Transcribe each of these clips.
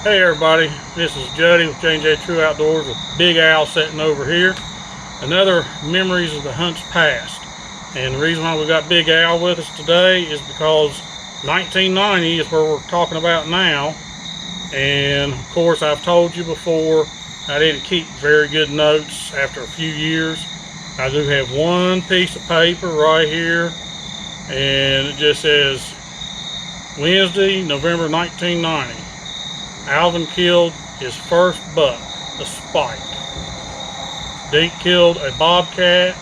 Hey everybody, this is Juddy with J&J True Outdoors with Big Al sitting over here. Another memories of the hunts past. And the reason why we got Big Al with us today is because 1990 is where we're talking about now. And of course, I've told you before, I didn't keep very good notes after a few years. I do have one piece of paper right here, and it just says Wednesday, November 1990. Alvin killed his first buck, a spike. Deke killed a bobcat,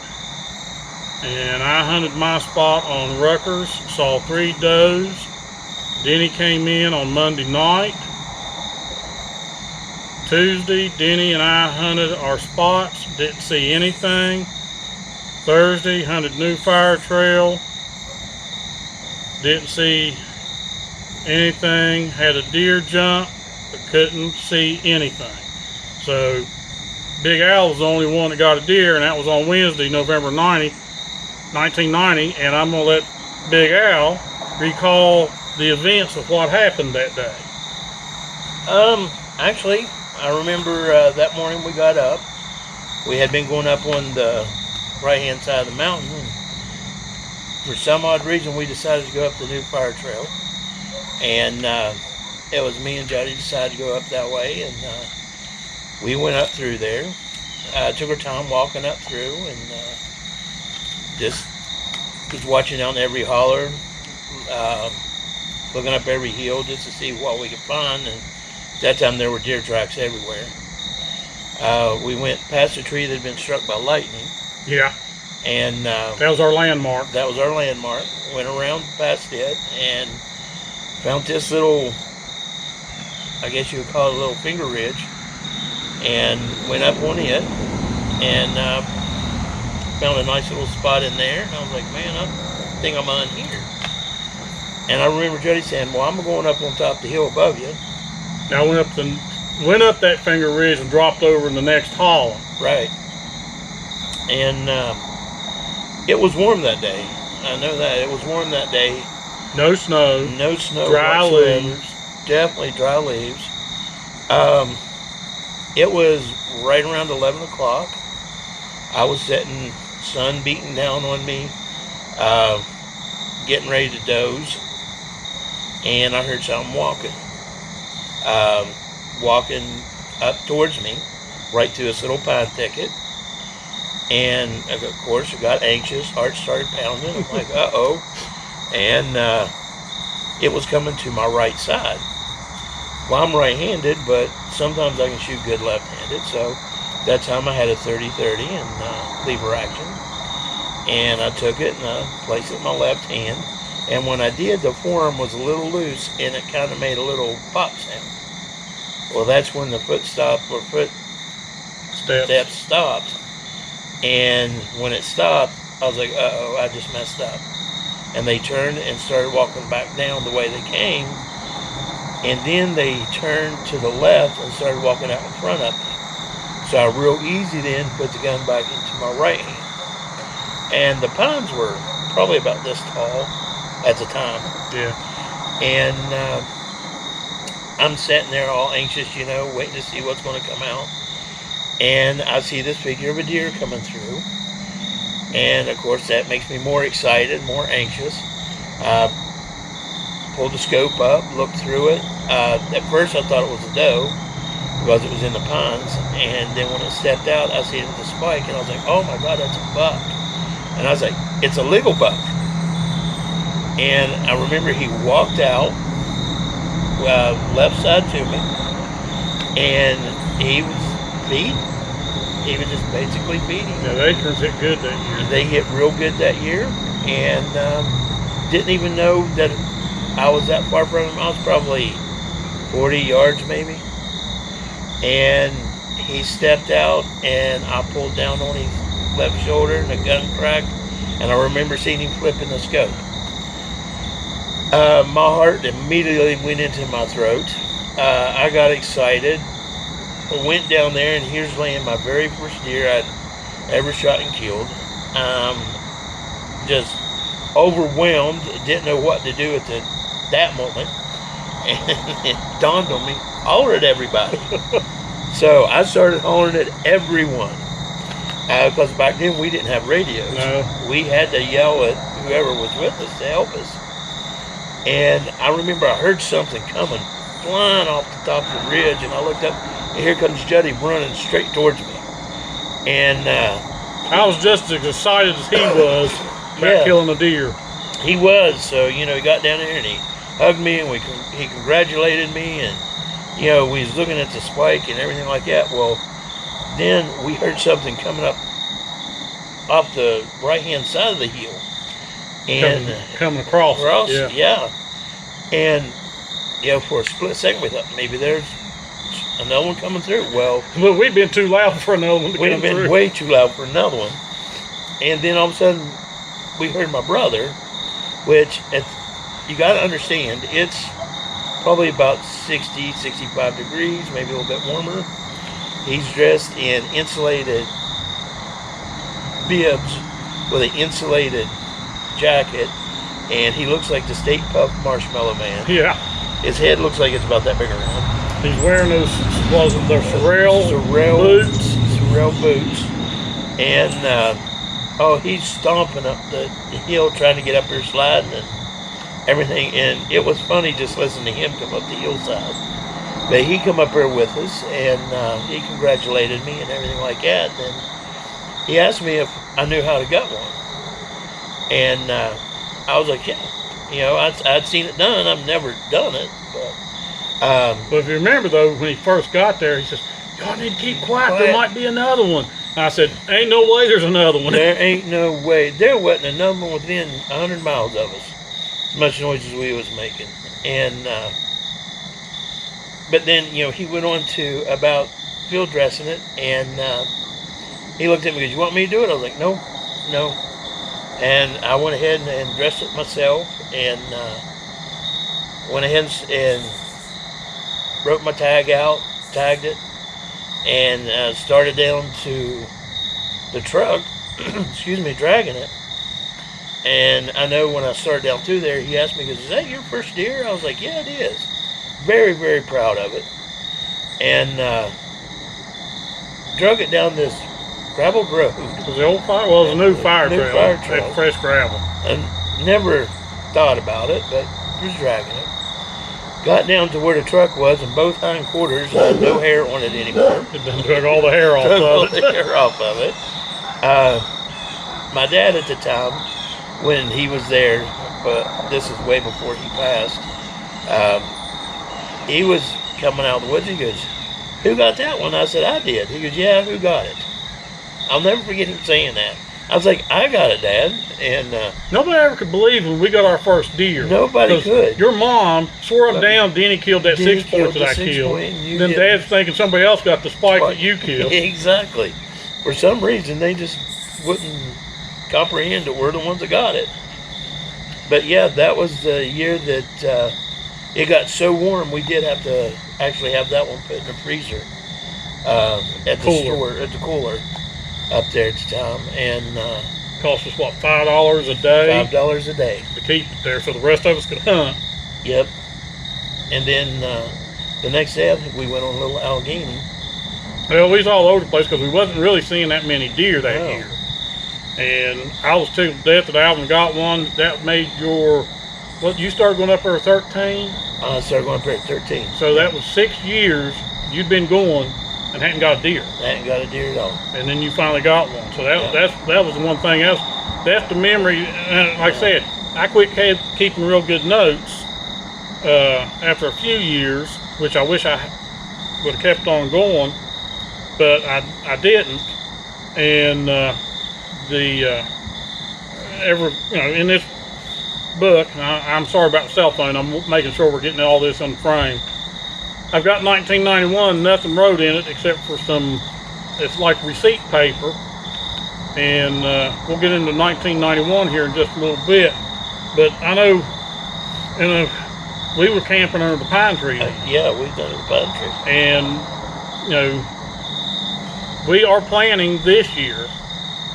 and I hunted my spot on Rutgers, saw 3 does. Denny came in on Monday night. Tuesday, Denny and I hunted our spots, didn't see anything. Thursday, hunted New Fire Trail, didn't see anything. Had a deer jump, but couldn't see anything. So Big Al was the only one that got a deer, and that was on Wednesday, November 1990, and I'm gonna let Big Al recall the events of what happened that day. Actually, I remember that morning we got up. We had been going up on the right-hand side of the mountain, and for some odd reason we decided to go up the New Fire Trail, and it was me and Jody decided to go up that way, and we went up through there. Took our time walking up through, and just was watching down every holler, looking up every hill just to see what we could find. And at that time there were deer tracks everywhere. We went past a tree that had been struck by lightning. Yeah. And that was our landmark. That was our landmark. Went around past it and found this little, I guess you would call it a little finger ridge, and went up on it and found a nice little spot in there. And I was like, man, I think I'm on here. And I remember Jody saying, well, I'm going up on top of the hill above you. I went up that finger ridge and dropped over in the next hollow. Right. And it was warm that day. I know that. It was warm that day. No snow. No snow. Dry whatsoever. leaves. Definitely dry leaves. It was right around 11 o'clock. I was sitting, sun beating down on me, getting ready to doze, and I heard something walking up towards me, right through this little pine thicket. And of course I got anxious, heart started pounding. I'm like, uh-oh. And it was coming to my right side. Well, I'm right-handed, but sometimes I can shoot good left-handed, so that time I had a 30-30 and lever action. And I took it and I placed it in my left hand. And when I did, the forearm was a little loose and it kind of made a little pop sound. Well, that's when the footsteps stopped. And when it stopped, I was like, uh-oh, I just messed up. And they turned and started walking back down the way they came. And then they turned to the left and started walking out in front of me. So I real easy then put the gun back into my right hand. And the pines were probably about this tall at the time. Yeah. And I'm sitting there all anxious, waiting to see what's going to come out. And I see this figure of a deer coming through. And of course that makes me more excited, more anxious. Pulled the scope up, looked through it. At first I thought it was a doe because it was in the pines. And then when it stepped out, I see it was a spike. And I was like, oh my God, that's a buck. And I was like, it's a legal buck. And I remember he walked out, left side to me. And he was feeding. He was just basically feeding. Yeah, the acorns hit good that year. They hit real good that year. And didn't even know that I was that far from him. I was probably 40 yards maybe. And he stepped out and I pulled down on his left shoulder and the gun cracked. And I remember seeing him flipping the scope. My heart immediately went into my throat. I got excited. I went down there and here's laying my very first deer I'd ever shot and killed. Just overwhelmed, didn't know what to do at that moment. And it dawned on me, holler at everybody. So I started hollering at everyone. Because back then we didn't have radios. No. We had to yell at whoever was with us to help us. And I remember I heard something coming, flying off the top of the ridge, and I looked up, and here comes Juddy running straight towards me. And I was just as excited as he was about killing a deer. He was. So, you know, he got down there and he hugged me, and he congratulated me, and, you know, we was looking at the spike and everything like that. Well, then we heard something coming up off the right-hand side of the hill. And coming across. Yeah. And, you know, for a split second we thought maybe there's another one coming through. Well, but we'd been too loud for another one to come through. We'd been way too loud for another one. And then all of a sudden we heard my brother, which you got to understand, it's probably about 60, 65 degrees, maybe a little bit warmer. He's dressed in insulated bibs with an insulated jacket, and he looks like the State Puft Marshmallow Man. Yeah. His head looks like it's about that big around. He's wearing those Sorrel boots. Sorrel boots. And, he's stomping up the hill trying to get up here sliding and everything. And it was funny just listening to him come up the hillside. But he come up here with us, and he congratulated me and everything like that. And he asked me if I knew how to gut one. And I was like, yeah. You know, I'd seen it done. I've never done it. But if you remember, though, when he first got there, he says, y'all need to keep quiet. There might be another one. And I said, ain't no way there's another one. There ain't no way. There wasn't another one within 100 miles of us. As much noise as we was making. And but then, you know, he went on to about field dressing it, and he looked at me and goes, you want me to do it? I was like, no. And I went ahead and dressed it myself, and went ahead and wrote my tag out, tagged it, and started down to the truck, dragging it. And I know when I started down through there, he asked me, he goes, is that your first deer? I was like, yeah, it is. Very, very proud of it. And drug it down this gravel road. It was the old fire, well, it was a new fire trail. Fresh gravel. And never thought about it, but was dragging it. Got down to where the truck was, and both hindquarters had no hair on it anymore. It done took all the hair off of it. My dad at the time, when he was there, but this is way before he passed, he was coming out of the woods. He goes, who got that one? I said, I did. He goes, yeah, who got it? I'll never forget him saying that. I was like, I got it, Dad. And nobody ever could believe when we got our first deer. Nobody could. Your mom swore up down Denny killed that 6 point that I killed. Then Dad's thinking somebody else got the spike that you killed. Exactly. For some reason, they just wouldn't comprehend that we're the ones that got it. But yeah, that was the year that it got so warm we did have to actually have that one put in the freezer at the cooler up there at the time, and cost us what, $5 a day? $5 a day to keep it there, so the rest of us could hunt. Yep. And then the next day we went on a little Allegheny. Well, we was all over the place because we wasn't really seeing that many deer that year. And I was tickled to death that Alvin got one. That made you started going up there at 13? I started going up there at 13. So that was 6 years you'd been going and hadn't got a deer. I hadn't got a deer at all. And then you finally got one. So that was the one thing. That's the memory. Like I said, I quit keeping real good notes after a few years, which I wish I would have kept on going, but I didn't. And in this book, and I'm sorry about the cell phone. I'm making sure we're getting all this on the frame. I've got 1991, nothing wrote in it except for it's like receipt paper. And we'll get into 1991 here in just a little bit. But I know, we were camping under the pine tree. Yeah, we've done the pine tree. And, we are planning this year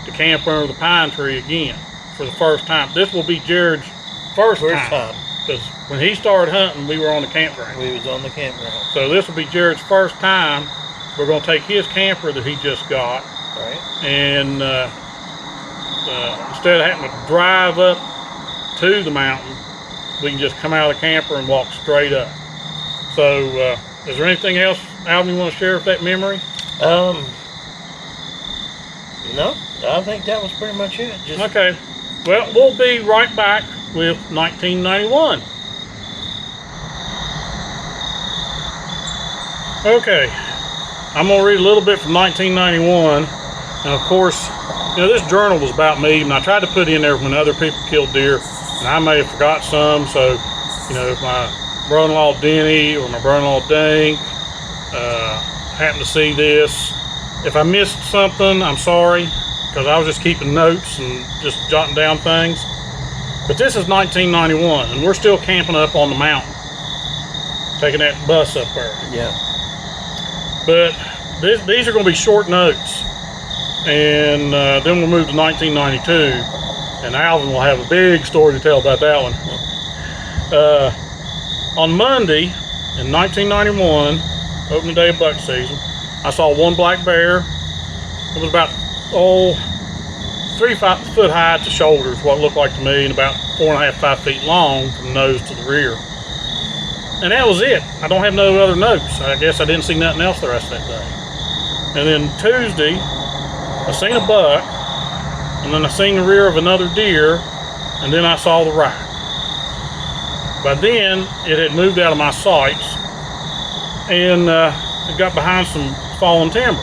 to camp under the pine tree again for the first time. This will be Jared's first time because when he started hunting, we were on the campground. We was on the campground. So this will be Jared's first time. We're going to take his camper that he just got, Right. and instead of having to drive up to the mountain, we can just come out of the camper and walk straight up. So is there anything else, Alvin, you want to share with that memory? No, I think that was pretty much it. Just Okay. Well, we'll be right back with 1991. Okay. I'm going to read a little bit from 1991. And of course, you know, this journal was about me, and I tried to put in there when other people killed deer, and I may have forgot some. So, you know, if my brother-in-law Denny or my brother-in-law Dink happened to see this, if I missed something, I'm sorry, because I was just keeping notes and just jotting down things. But this is 1991, and we're still camping up on the mountain, taking that bus up there. yeah. But these are going to be short notes, and then we'll move to 1992, and Alvin will have a big story to tell about that one. On Monday in 1991, opening day of buck season, I saw one black bear. It was about 3 foot high at the shoulders, what it looked like to me, and about 4.5 to 5 feet long from the nose to the rear. And that was it. I don't have no other notes. I guess I didn't see nothing else the rest of that day. And then Tuesday, I seen a buck, and then I seen the rear of another deer, and then I saw the rack. By then, it had moved out of my sights, and it got behind some fallen timber.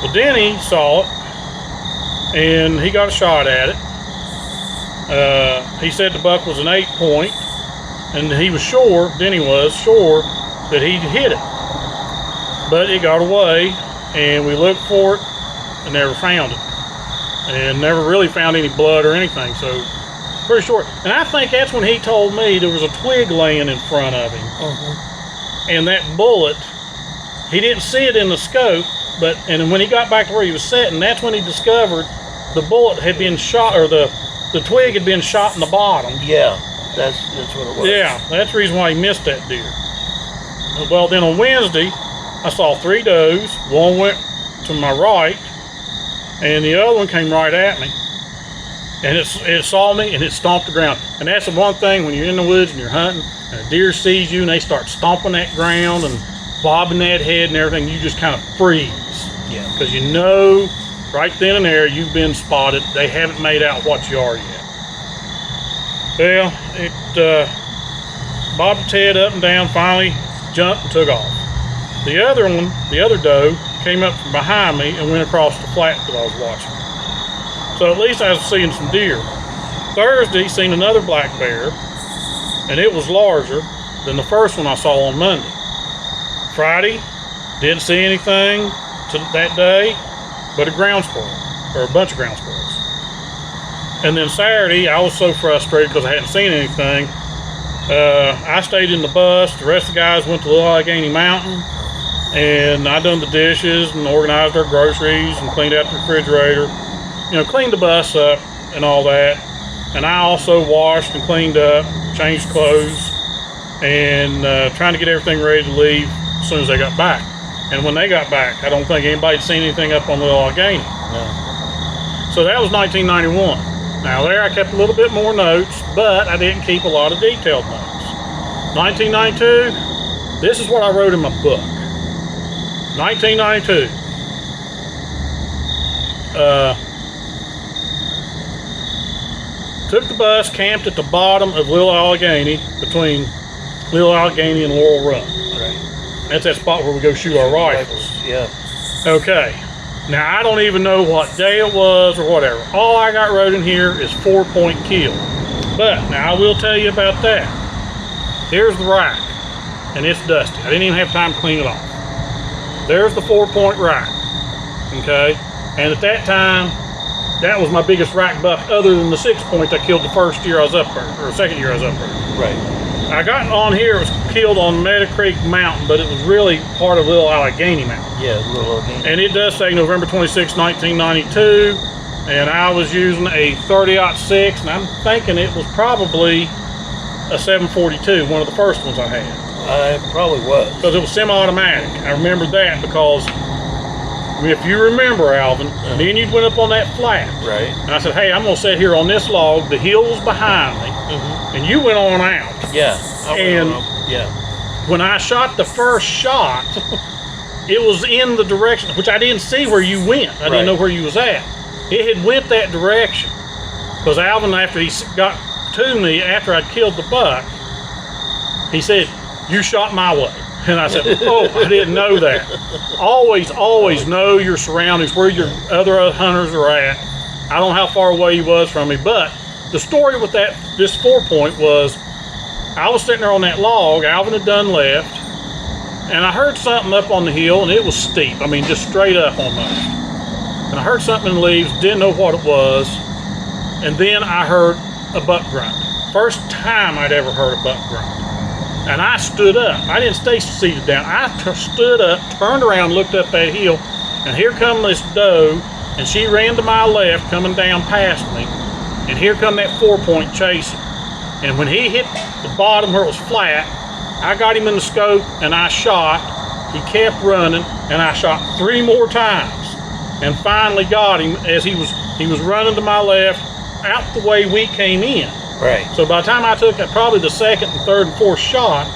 Well, Denny saw it, and he got a shot at it. He said the buck was an 8-point, and he was sure, Denny was sure, that he'd hit it. But it got away, and we looked for it and never found it. And never really found any blood or anything, so pretty sure. And I think that's when he told me there was a twig laying in front of him. And that bullet, he didn't see it in the scope, and when he got back to where he was sitting, that's when he discovered the bullet had been shot, or the twig had been shot in the bottom. Yeah, that's what it was. Yeah, that's the reason why he missed that deer. Well, then on Wednesday, I saw 3 does. One went to my right, and the other one came right at me. And it saw me, and it stomped the ground. And that's the one thing when you're in the woods and you're hunting, and a deer sees you, and they start stomping that ground and bobbing that head and everything, you just kind of freeze. Yeah. Because you know right then and there you've been spotted. They haven't made out what you are yet. Well, it bobbed its head up and down, finally jumped and took off. The other one, the other doe, came up from behind me and went across the flat that I was watching. So at least I was seeing some deer. Thursday, seen another black bear, and it was larger than the first one I saw on Monday. Friday, didn't see anything that day but a ground squirrel, or a bunch of ground squirrels. And then Saturday, I was so frustrated because I hadn't seen anything. I stayed in the bus. The rest of the guys went to Little Allegheny Mountain, and I done the dishes and organized our groceries and cleaned out the refrigerator. You know, cleaned the bus up and all that. And I also washed and cleaned up, changed clothes, and trying to get everything ready to leave as soon as they got back. And when they got back, I don't think anybody'd seen anything up on Little Allegheny. No. So that was 1991. Now there I kept a little bit more notes, but I didn't keep a lot of detailed notes. 1992, this is what I wrote in my book. 1992. Took the bus, camped at the bottom of Little Allegheny, between Little Allegheny and Laurel Run. Right. That's that spot where we go shoot our rifles. Yeah. Okay. Now, I don't even know what day it was or whatever. All I got wrote in here is 4-point kill. But, now I will tell you about that. Here's the rack, and it's dusty. I didn't even have time to clean it off. There's the 4-point rack, okay? And at that time, that was my biggest rack buck other than the 6-point I killed the first year I was up there, or second year I was up there. Right. I got on here, it was killed on Meadow Creek Mountain, but it was really part of Little Allegheny Mountain. Yeah, Little Allegheny. And it does say November 26, 1992, and I was using a 30-06, and I'm thinking it was probably a 742, one of the first ones I had. It probably was. Because it was semi-automatic. I remember that because if you remember, Alvin, then you went up on that flat. Right. And I said, hey, I'm going to sit here on this log. The hill was behind me. And you went on out. Yeah. Yeah. When I shot the first shot, it was in the direction, which I didn't see where you went. I didn't know where you was at. It had went that direction. Because Alvin, after he got to me, after I'd killed the buck, he said, you shot my way. And I said, oh, I didn't know that. Always know your surroundings, where your other hunters are at. I don't know how far away he was from me, but the story with this 4-point was, I was sitting there on that log, Alvin had done left, and I heard something up on the hill, and it was steep. I mean, just straight up almost. And I heard something in the leaves, didn't know what it was, and then I heard a buck grunt. First time I'd ever heard a buck grunt. And I stood up. I didn't stay seated down. I stood up, turned around, looked up that hill, and here come this doe, and she ran to my left, coming down past me, and here come that 4-point chasing. And when he hit the bottom where it was flat, I got him in the scope, and I shot. He kept running, and I shot 3 more times, and finally got him as he was running to my left, out the way we came in. Right. So by the time I took probably the second and third and fourth shot,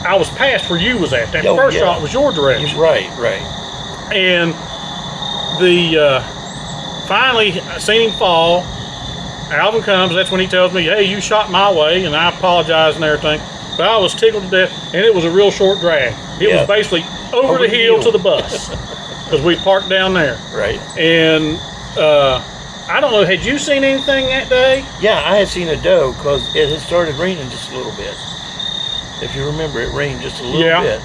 I was past where you was at. That first shot was your direction. Right. And finally I seen him fall. Alvin comes, that's when he tells me, hey, you shot my way, and I apologize and everything. But I was tickled to death, and it was a real short drag. It was basically over the hill to the bus, because we parked down there. Right. And I don't know, had you seen anything that day? Yeah, I had seen a doe because it had started raining just a little bit. If you remember, it rained just a little bit.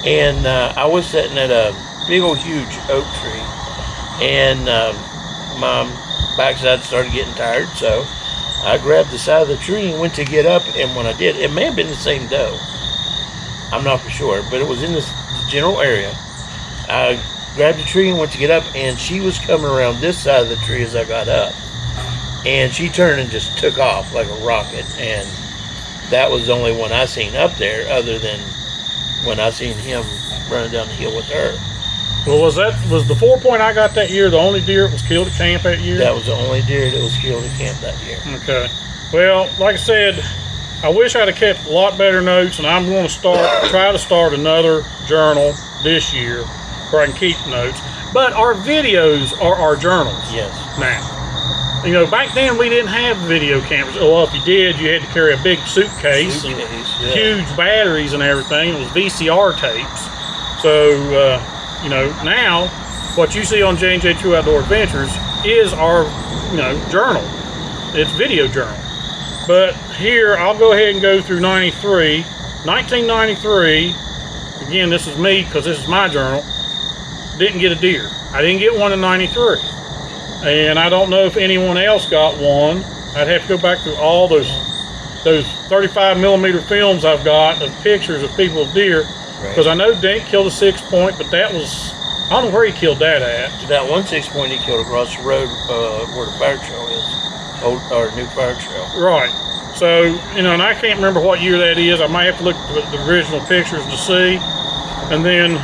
And I was sitting at a big old huge oak tree, and my backside started getting tired, so I grabbed the side of the tree and went to get up, and when I did, it may have been the same doe. I'm not for sure, but it was in this general area. I grabbed the tree and went to get up, and she was coming around this side of the tree as I got up, and she turned and just took off like a rocket. And that was the only one I seen up there, other than when I seen him running down the hill with her. Well, was the 4-point I got that year the only deer that was killed at camp that year? That was the only deer that was killed at camp that year. Okay. Well, like I said, I wish I'd have kept a lot better notes, and I'm going to try to start another journal this year where I can keep notes. But our videos are our journals. Yes. Now, you know, back then we didn't have video cameras. Well, if you did, you had to carry a big suitcase and huge batteries and everything. It was VCR tapes. So, you know, now what you see on J&J True Outdoor Adventures is our, you know, journal. It's video journal. But here, I'll go ahead and go through 93. 1993, again, this is me because this is my journal, didn't get a deer. I didn't get one in 93. And I don't know if anyone else got one. I'd have to go back through all those 35 millimeter films I've got of pictures of people with deer. Because I know Dink killed a 6-point, but that was, I don't know where he killed that at. That one 6-point he killed across the road where the fire trail is, or new fire trail. Right. So, you know, and I can't remember what year that is. I might have to look at the original pictures to see. And then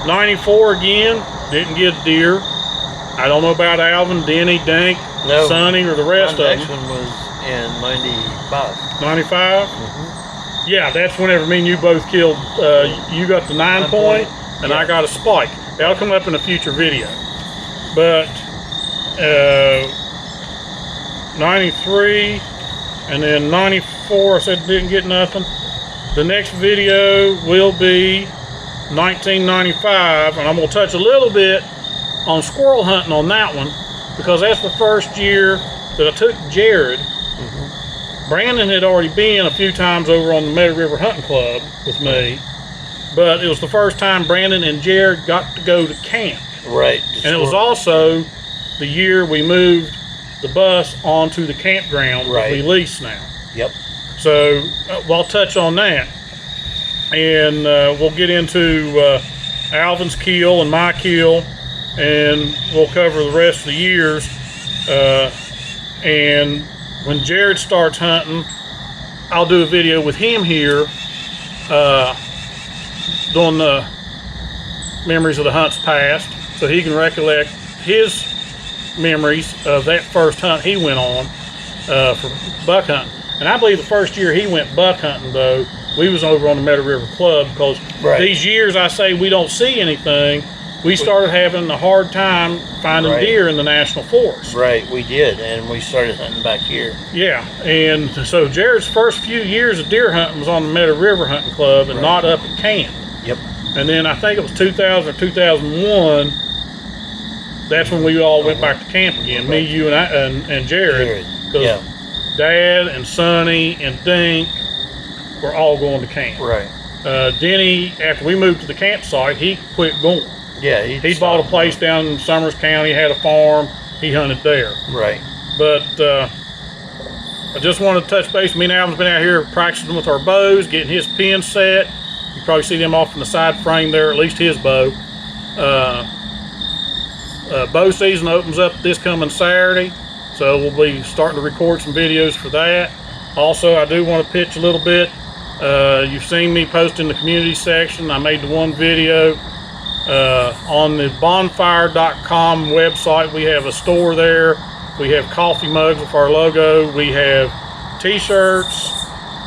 94 again, didn't get a deer. I don't know about Alvin, Denny, Dink, Sonny, or the rest of them. The next one was in 95. 95? Mm-hmm. Yeah, that's whenever me and you both killed. You got the 9-point, and I got a spike. That'll come up in a future video. But 93, and then 94, I said didn't get nothing. The next video will be 1995, and I'm going to touch a little bit on squirrel hunting on that one, because that's the first year that I took Jared. Mm-hmm. Brandon had already been a few times over on the Meadow River Hunting Club with me, but it was the first time Brandon and Jared got to go to camp. Right. And it was also the year we moved the bus onto the campground that we lease now. Yep. So I'll touch on that, and we'll get into Alvin's kill and my kill, and we'll cover the rest of the years. And when Jared starts hunting, I'll do a video with him here doing the memories of the hunts past, so he can recollect his memories of that first hunt he went on for buck hunting. And I believe the first year he went buck hunting, though, we was over on the Meadow River Club, because these years I say we don't see anything, we started having a hard time finding deer in the national forest. Right, we did, and we started hunting back here. Yeah, and so Jared's first few years of deer hunting was on the Meadow River Hunting Club and not up at camp. Yep. And then I think it was 2000 or 2001, that's when we all went back to camp again, me, you, and Jared. Because Dad and Sonny and Dink were all going to camp. Right. Denny, after we moved to the campsite, he quit going. Yeah, he bought a place down in Summers County, had a farm, he hunted there. Right. But I just wanted to touch base. Me and Alvin's been out here practicing with our bows, getting his pin set. You probably see them off in the side frame there, at least his bow. Bow season opens up this coming Saturday, so we'll be starting to record some videos for that. Also, I do want to pitch a little bit. You've seen me post in the community section. I made the one video on the bonfire.com website. We have a store there. We have coffee mugs with our logo. We have t-shirts,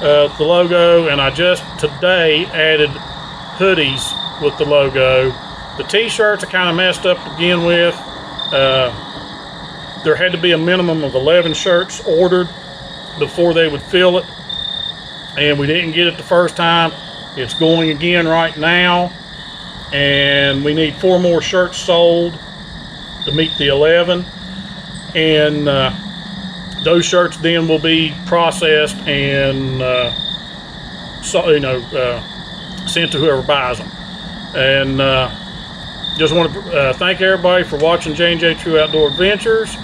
the logo, and I just today added hoodies with the logo. The t-shirts I kind of messed up to begin with. There had to be a minimum of 11 shirts ordered before they would fill it, and we didn't get it the first time. It's going again right now, and we need 4 more shirts sold to meet the 11, and those shirts then will be processed and sent to whoever buys them. And just want to thank everybody for watching J&J True Outdoor Adventures.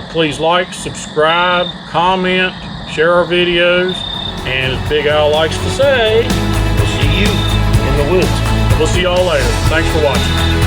Please like, subscribe, comment, share our videos, and as Big Al likes to say, we'll see you in the woods. We'll see y'all later. Thanks for watching.